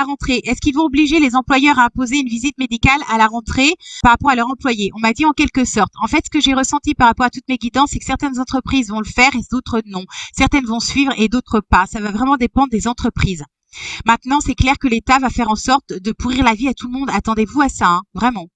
la rentrée, est-ce qu'ils vont obliger les employeurs à imposer une visite médicale à la rentrée par rapport à leurs employés? On m'a dit en quelque sorte. En fait, ce que j'ai ressenti par rapport à toutes mes guidances, c'est que certaines entreprises vont le faire et d'autres non. Certaines vont suivre et d'autres pas. Ça va vraiment dépendre des entreprises. Maintenant, c'est clair que l'État va faire en sorte de pourrir la vie à tout le monde. Attendez-vous à ça, hein, vraiment.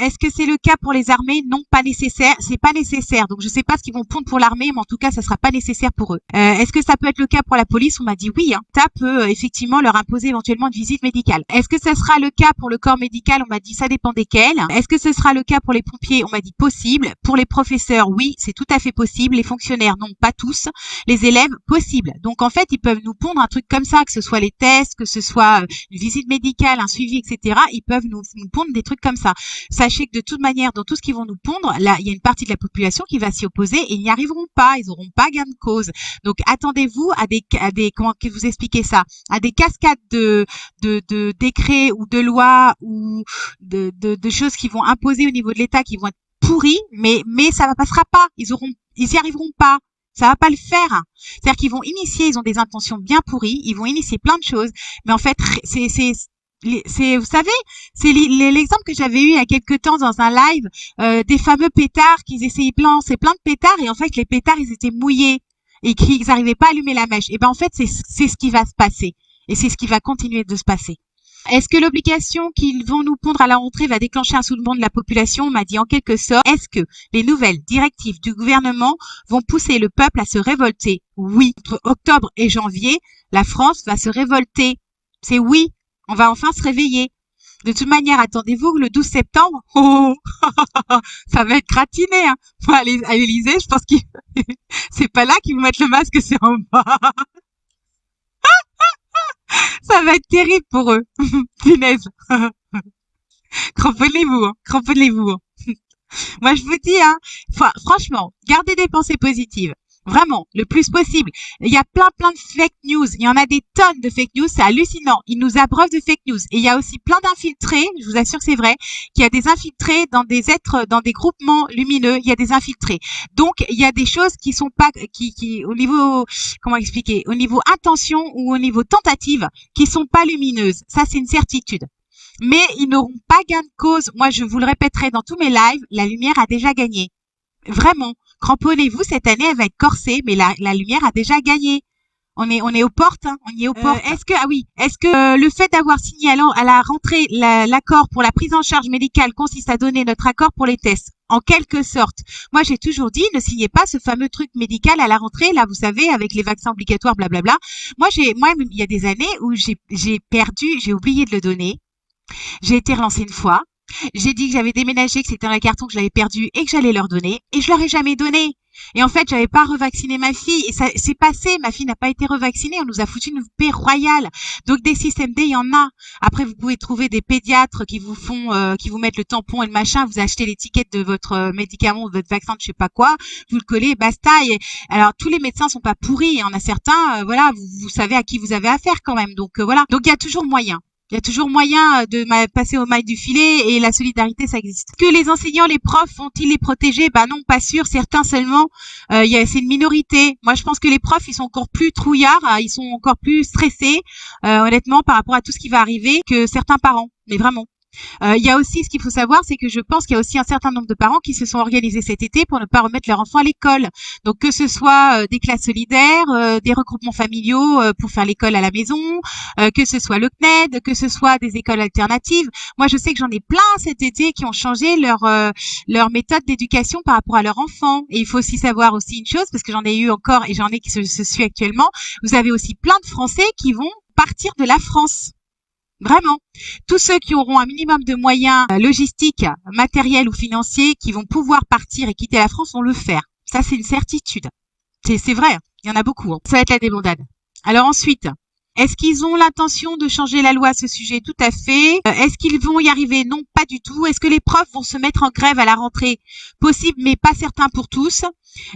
Est-ce que c'est le cas pour les armées? Non, pas nécessaire. C'est pas nécessaire. Donc, je sais pas ce qu'ils vont pondre pour l'armée, mais en tout cas, ça sera pas nécessaire pour eux. Est-ce que ça peut être le cas pour la police? On m'a dit oui. Hein. L'État peut effectivement leur imposer éventuellement une visite médicale. Est-ce que ça sera le cas pour le corps médical? On m'a dit ça dépend desquels. Est-ce que ce sera le cas pour les pompiers? On m'a dit possible. Pour les professeurs, oui, c'est tout à fait possible. Les fonctionnaires, non, pas tous. Les élèves, possible. Donc, en fait, ils peuvent nous pondre un truc comme ça, que ce soit les tests, que ce soit une visite médicale, un suivi, etc. Ils peuvent nous pondre des trucs comme ça. Sachez que de toute manière, dans tout ce qu'ils vont nous pondre, là, il y a une partie de la population qui va s'y opposer et ils n'y arriveront pas. Ils n'auront pas gain de cause. Donc, attendez-vous à des, comment que vous expliquez ça, à des cascades de décrets ou de lois ou de choses qui vont imposer au niveau de l'État qui vont être pourries, mais ça ne passera pas. Ils y arriveront pas. Ça va pas le faire. C'est-à-dire qu'ils vont initier, ils ont des intentions bien pourries, ils vont initier plein de choses, mais en fait, vous savez, c'est l'exemple que j'avais eu il y a quelques temps dans un live des fameux pétards qu'ils essayaient de lancer plein de pétards et en fait les pétards ils étaient mouillés et qu'ils n'arrivaient pas à allumer la mèche. Et ben en fait c'est ce qui va se passer et c'est ce qui va continuer de se passer. Est-ce que l'obligation qu'ils vont nous pondre à la rentrée va déclencher un soulèvement de la population? On m'a dit en quelque sorte. Est-ce que les nouvelles directives du gouvernement vont pousser le peuple à se révolter? Oui. Entre octobre et janvier, la France va se révolter. C'est oui. On va enfin se réveiller. De toute manière, attendez-vous, le 12 septembre, ça va être gratiné. Hein. Moi, à l'Élysée, je pense que c'est pas là qu'ils vont mettre le masque, c'est en bas. Ça va être terrible pour eux. Punaise. Cramponnez-vous, hein. Cramponnez-vous. Hein. Moi, je vous dis, hein, franchement, gardez des pensées positives. Vraiment, le plus possible. Il y a plein de fake news. Il y en a des tonnes de fake news. C'est hallucinant. Ils nous abreuvent de fake news. Et il y a aussi plein d'infiltrés. Je vous assure que c'est vrai. Qu'il y a des infiltrés dans des êtres, dans des groupements lumineux. Il y a des infiltrés. Donc, il y a des choses qui sont pas, qui, au niveau, comment expliquer, au niveau intention ou au niveau tentative, qui sont pas lumineuses. Ça, c'est une certitude. Mais ils n'auront pas gain de cause. Moi, je vous le répéterai dans tous mes lives. La lumière a déjà gagné. Vraiment. Cramponnez-vous, cette année, elle va être corsée, mais la lumière a déjà gagné. On est aux portes, hein, on y est aux portes. Est-ce que le fait d'avoir signé à la rentrée l'accord pour la prise en charge médicale consiste à donner notre accord pour les tests? En quelque sorte. Moi, j'ai toujours dit, ne signez pas ce fameux truc médical à la rentrée, là, vous savez, avec les vaccins obligatoires, blablabla. Moi, il y a des années où j'ai oublié de le donner. J'ai été relancée une fois. J'ai dit que j'avais déménagé, que c'était un carton que je l'avais perdu et que j'allais leur donner. Et je leur ai jamais donné. Et en fait, j'avais pas revacciné ma fille. Et ça s'est passé. Ma fille n'a pas été revaccinée. On nous a foutu une paix royale. Donc, des systèmes D, il y en a. Après, vous pouvez trouver des pédiatres qui vous font, qui vous mettent le tampon et le machin. Vous achetez l'étiquette de votre médicament, de votre vaccin, de je sais pas quoi. Vous le collez, basta. Et alors, tous les médecins sont pas pourris. Il y en a certains, voilà, vous savez à qui vous avez affaire quand même. Donc, voilà. Donc, il y a toujours moyen. Il y a toujours moyen de passer aux mailles du filet et la solidarité, ça existe. Que les enseignants, les profs, vont-ils les protéger? Ben non, pas sûr. Certains seulement. C'est une minorité. Moi, je pense que les profs, ils sont encore plus trouillards, ils sont encore plus stressés, honnêtement, par rapport à tout ce qui va arriver que certains parents. Mais vraiment. Il y a aussi, ce qu'il faut savoir, c'est que je pense qu'il y a aussi un certain nombre de parents qui se sont organisés cet été pour ne pas remettre leur enfant à l'école. Donc que ce soit des classes solidaires, des regroupements familiaux pour faire l'école à la maison, que ce soit le CNED, que ce soit des écoles alternatives. Moi, je sais que j'en ai plein cet été qui ont changé leur méthode d'éducation par rapport à leur enfant. Et il faut aussi savoir aussi une chose, parce que j'en ai eu encore et j'en ai qui se suit actuellement. Vous avez aussi plein de Français qui vont partir de la France. Vraiment. Tous ceux qui auront un minimum de moyens logistiques, matériels ou financiers, qui vont pouvoir partir et quitter la France, vont le faire. Ça, c'est une certitude. C'est vrai. Il y en a beaucoup. Hein. Ça va être la débandade. Alors ensuite, est-ce qu'ils ont l'intention de changer la loi à ce sujet? Tout à fait. Est-ce qu'ils vont y arriver? Non, pas du tout. Est-ce que les profs vont se mettre en grève à la rentrée? Possible, mais pas certain pour tous.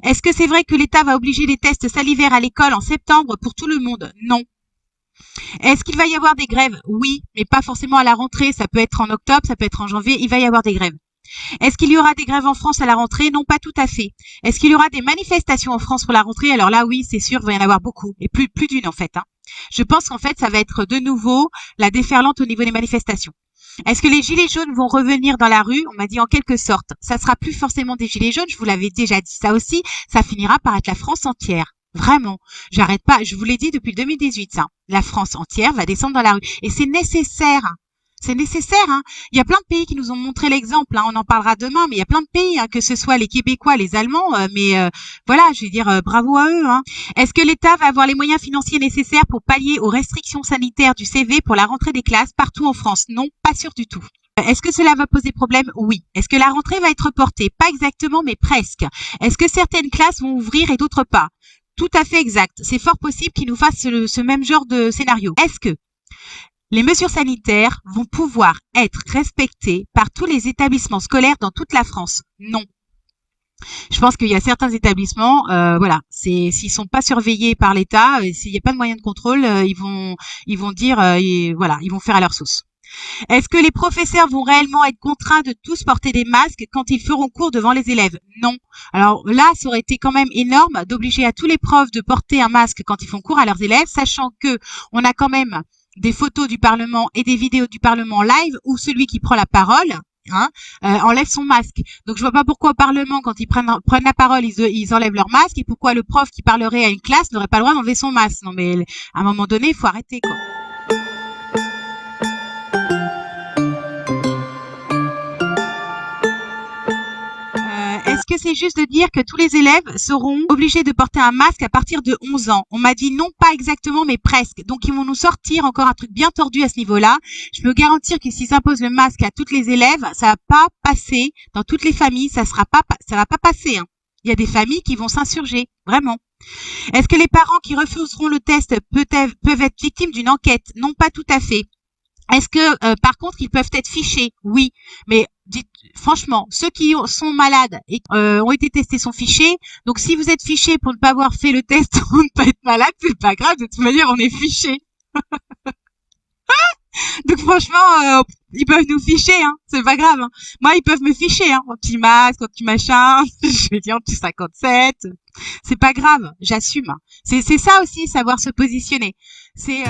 Est-ce que c'est vrai que l'État va obliger les tests salivaires à l'école en septembre pour tout le monde? Non. Est-ce qu'il va y avoir des grèves? Oui, mais pas forcément à la rentrée. Ça peut être en octobre, ça peut être en janvier. Il va y avoir des grèves. Est-ce qu'il y aura des grèves en France à la rentrée? Non, pas tout à fait. Est-ce qu'il y aura des manifestations en France pour la rentrée? Alors là, oui, c'est sûr, il va y en avoir beaucoup. Et plus d'une, en fait, hein. Je pense qu'en fait, ça va être de nouveau la déferlante au niveau des manifestations. Est-ce que les gilets jaunes vont revenir dans la rue? On m'a dit en quelque sorte. Ça sera plus forcément des gilets jaunes, je vous l'avais déjà dit ça aussi. Ça finira par être la France entière. Vraiment. J'arrête pas. Je vous l'ai dit depuis 2018, ça. La France entière va descendre dans la rue. Et c'est nécessaire. C'est nécessaire, hein. Il y a plein de pays qui nous ont montré l'exemple, hein. On en parlera demain, mais il y a plein de pays, hein, que ce soit les Québécois, les Allemands, voilà, je veux dire, bravo à eux, hein. Est-ce que l'État va avoir les moyens financiers nécessaires pour pallier aux restrictions sanitaires du CV pour la rentrée des classes partout en France? Non, pas sûr du tout. Est-ce que cela va poser problème? Oui. Est-ce que la rentrée va être reportée? Pas exactement, mais presque. Est-ce que certaines classes vont ouvrir et d'autres pas? Tout à fait exact. C'est fort possible qu'ils nous fassent ce même genre de scénario. Est-ce que les mesures sanitaires vont pouvoir être respectées par tous les établissements scolaires dans toute la France? Non. Je pense qu'il y a certains établissements, voilà, s'ils sont pas surveillés par l'État, s'il n'y a pas de moyens de contrôle, ils vont dire, voilà, ils vont faire à leur sauce. Est-ce que les professeurs vont réellement être contraints de tous porter des masques quand ils feront cours devant les élèves? Non. Alors là, ça aurait été quand même énorme d'obliger à tous les profs de porter un masque quand ils font cours à leurs élèves, sachant que on a quand même des photos du Parlement et des vidéos du Parlement live où celui qui prend la parole, hein, enlève son masque. Donc je vois pas pourquoi au Parlement, quand ils prennent la parole, ils enlèvent leur masque, et pourquoi le prof qui parlerait à une classe n'aurait pas le droit d'enlever son masque. Non mais à un moment donné, il faut arrêter, quoi. Est-ce que c'est juste de dire que tous les élèves seront obligés de porter un masque à partir de 11 ans? On m'a dit non, pas exactement, mais presque. Donc, ils vont nous sortir encore un truc bien tordu à ce niveau-là. Je peux garantir que s'ils imposent le masque à tous les élèves, ça va pas passer. Dans toutes les familles, ça va pas passer, hein. Il y a des familles qui vont s'insurger, vraiment. Est-ce que les parents qui refuseront le test peuvent être victimes d'une enquête? Non, pas tout à fait. Est-ce que, par contre, ils peuvent être fichés? Oui, mais franchement, ceux qui sont malades et ont été testés sont fichés. Donc, si vous êtes fiché pour ne pas avoir fait le test ou ne pas être malade, c'est pas grave. De toute manière, on est fiché. Donc, franchement, ils peuvent nous ficher, hein. C'est pas grave, hein. Moi, ils peuvent me ficher, hein. En petit masque, en petit machin. Je vais dire en petit 57. C'est pas grave. J'assume. C'est ça aussi, savoir se positionner. C'est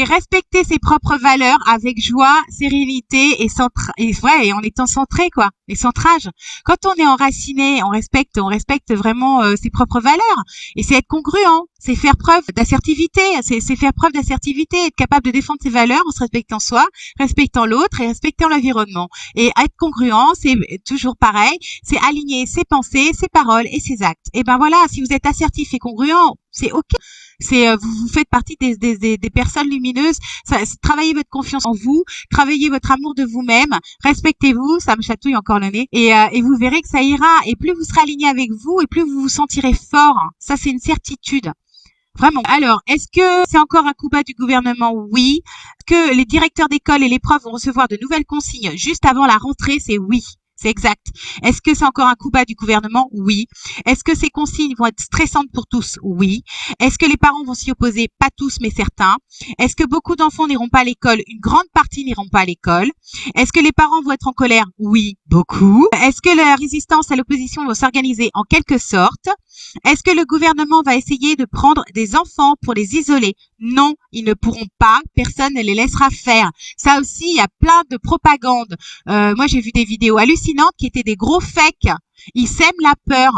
respecter ses propres valeurs avec joie, sérénité et en étant centré, quoi, et centrage. Quand on est enraciné, on respecte vraiment ses propres valeurs, et c'est être congruent, c'est faire preuve d'assertivité, c'est faire preuve d'assertivité, être capable de défendre ses valeurs en se respectant soi, respectant l'autre et respectant l'environnement. Et être congruent, c'est toujours pareil, c'est aligner ses pensées, ses paroles et ses actes. Et ben voilà, si vous êtes assertif et congruent, c'est ok. Vous faites partie des personnes lumineuses. Travaillez votre confiance en vous, travaillez votre amour de vous-même, respectez-vous. Ça me chatouille encore le nez, et vous verrez que ça ira. Et plus vous serez aligné avec vous, et plus vous vous sentirez fort. Ça, c'est une certitude. Vraiment. Alors, est-ce que c'est encore un coup bas du gouvernement? Oui. Est-ce que les directeurs d'école et les profs vont recevoir de nouvelles consignes juste avant la rentrée? C'est oui. C'est exact. Est-ce que c'est encore un coup bas du gouvernement? Oui. Est-ce que ces consignes vont être stressantes pour tous? Oui. Est-ce que les parents vont s'y opposer? Pas tous, mais certains. Est-ce que beaucoup d'enfants n'iront pas à l'école? Une grande partie n'iront pas à l'école. Est-ce que les parents vont être en colère? Oui, beaucoup. Est-ce que la résistance à l'opposition va s'organiser en quelque sorte? Est-ce que le gouvernement va essayer de prendre des enfants pour les isoler? Non, ils ne pourront pas. Personne ne les laissera faire. Ça aussi, il y a plein de propagande. Moi, j'ai vu des vidéos hallucinantes qui étaient des gros fakes. Ils sèment la peur.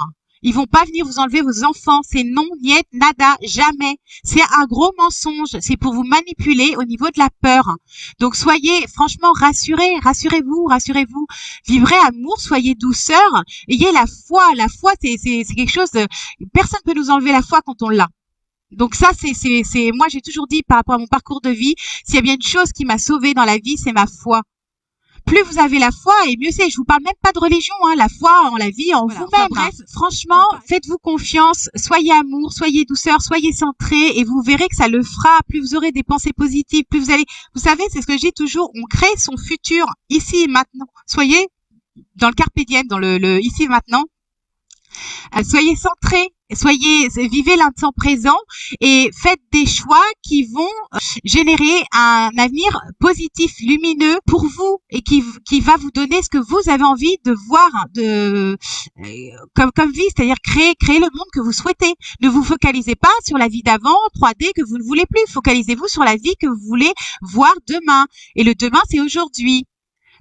Ils vont pas venir vous enlever vos enfants. C'est non, niet, nada, jamais. C'est un gros mensonge. C'est pour vous manipuler au niveau de la peur. Donc, soyez franchement rassurés. Rassurez-vous, rassurez-vous. Vivrez amour, soyez douceur. Ayez la foi. La foi, c'est quelque chose de... Personne peut nous enlever la foi quand on l'a. Donc ça, moi, j'ai toujours dit par rapport à mon parcours de vie, s'il y a bien une chose qui m'a sauvée dans la vie, c'est ma foi. Plus vous avez la foi, et mieux c'est. Je vous parle même pas de religion, hein, la foi en la vie, en vous-même. Enfin, bref, franchement, faites-vous confiance, soyez amour, soyez douceur, soyez centré, et vous verrez que ça le fera. Plus vous aurez des pensées positives, plus vous allez... Vous savez, c'est ce que je dis toujours, on crée son futur ici et maintenant. Soyez dans le carpe diem, dans le ici et maintenant. Soyez centrés. vivez l'instant présent et faites des choix qui vont générer un avenir positif, lumineux pour vous et qui va vous donner ce que vous avez envie de voir comme vie, c'est-à-dire créer le monde que vous souhaitez. Ne vous focalisez pas sur la vie d'avant 3D que vous ne voulez plus. Focalisez-vous sur la vie que vous voulez voir demain. Et le demain, c'est aujourd'hui.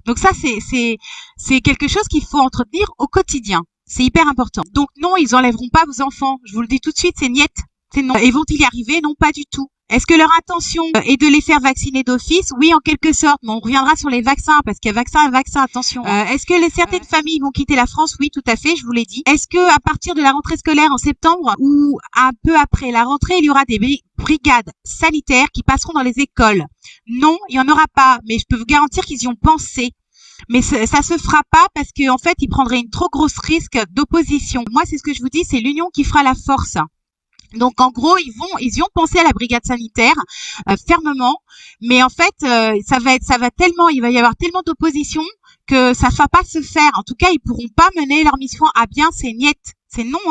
Donc ça, c'est quelque chose qu'il faut entretenir au quotidien. C'est hyper important. Donc non, ils enlèveront pas vos enfants. Je vous le dis tout de suite, c'est niet. C'est non. Et vont-ils y arriver? Non, pas du tout. Est-ce que leur intention est de les faire vacciner d'office? Oui, en quelque sorte. Mais on reviendra sur les vaccins parce qu'il y a vaccin, attention. Est-ce que certaines familles vont quitter la France? Oui, tout à fait, je vous l'ai dit. Est-ce que à partir de la rentrée scolaire en septembre ou un peu après la rentrée, il y aura des brigades sanitaires qui passeront dans les écoles? Non, il y en aura pas. Mais je peux vous garantir qu'ils y ont pensé. Mais ça se fera pas parce qu'en fait, ils prendraient une trop grosse risque d'opposition. Moi, c'est ce que je vous dis, c'est l'union qui fera la force. Donc, en gros, ils y ont pensé à la brigade sanitaire fermement, mais en fait, il va y avoir tellement d'opposition que ça va pas se faire. En tout cas, ils pourront pas mener leur mission à bien. C'est niet, c'est non. Hein.